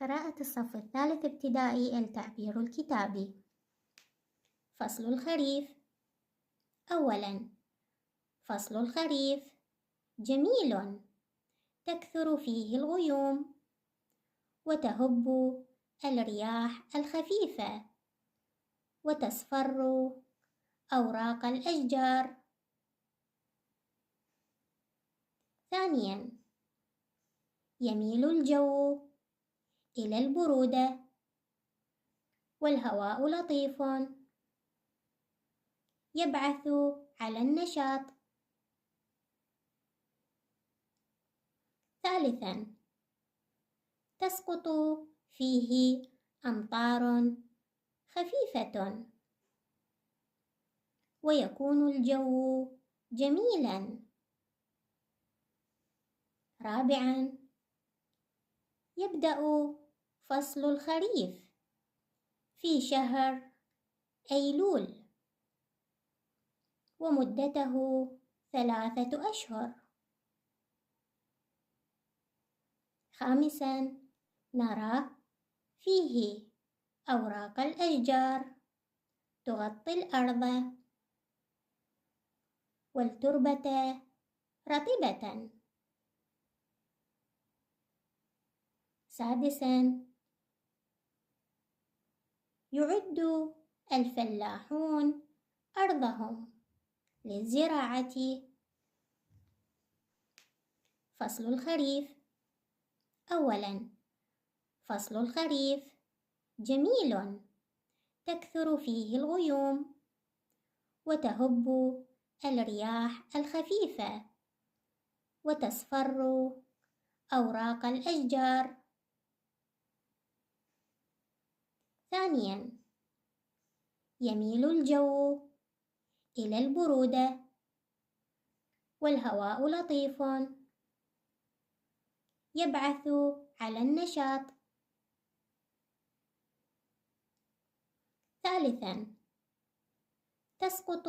قراءة الصف الثالث ابتدائي التعبير الكتابي. فصل الخريف. أولاً، فصل الخريف جميل، تكثر فيه الغيوم، وتهب الرياح الخفيفة، وتصفر أوراق الأشجار. ثانياً، يميل الجو إلى البرودة، والهواء لطيف، يبعث على النشاط. ثالثاً، تسقط فيه أمطار خفيفة، ويكون الجو جميلاً. رابعاً، يبدأ فصل الخريف في شهر أيلول، ومدته 3 أشهر. خامساً، نرى فيه أوراق الأشجار تغطي الأرض، والتربة رطبة. سادساً، يعد الفلاحون أرضهم للزراعة. فصل الخريف. أولاً، فصل الخريف جميل، تكثر فيه الغيوم، وتهب الرياح الخفيفة، وتصفر أوراق الأشجار. ثانياً، يميل الجو إلى البرودة، والهواء لطيف، يبعث على النشاط. ثالثاً، تسقط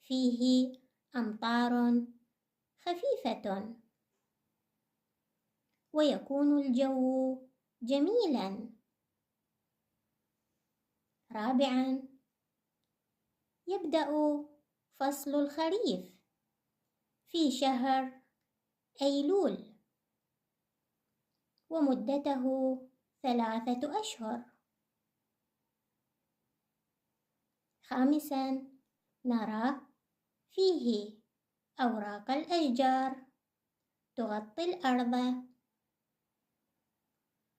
فيه أمطار خفيفة، ويكون الجو جميلاً. رابعاً، يبدأ فصل الخريف في شهر أيلول، ومدته 3 أشهر. خامساً، نرى فيه أوراق الأشجار تغطي الأرض،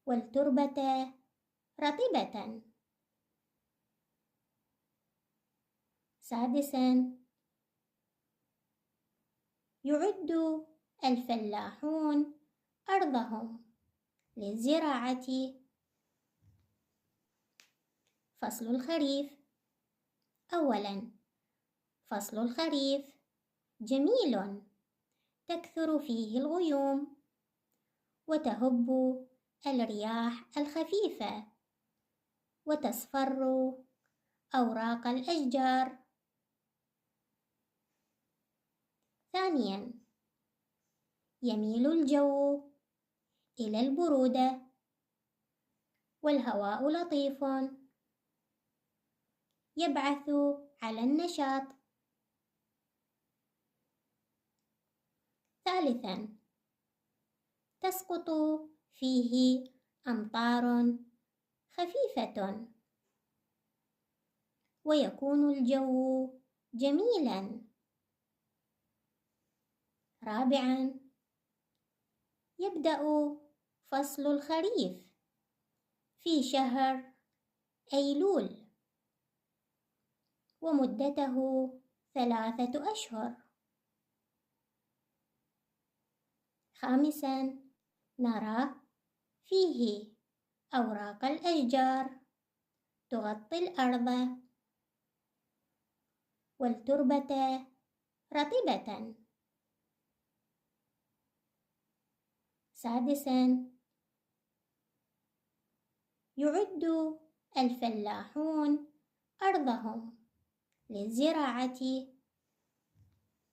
والتربة رطبة. سادساً، يعد الفلاحون أرضهم للزراعة. فصل الخريف. أولاً، فصل الخريف جميل، تكثر فيه الغيوم، وتهب الرياح الخفيفة، وتصفر أوراق الأشجار. ثانياً، يميل الجو إلى البرودة، والهواء لطيف، يبعث على النشاط. ثالثاً، تسقط فيه أمطار خفيفة، ويكون الجو جميلاً. رابعاً، يبدأ فصل الخريف في شهر أيلول، ومدته 3 أشهر. خامساً، نرى فيه أوراق الأشجار تغطي الأرض، والتربة رطبة. سادساً، يعد الفلاحون أرضهم للزراعة.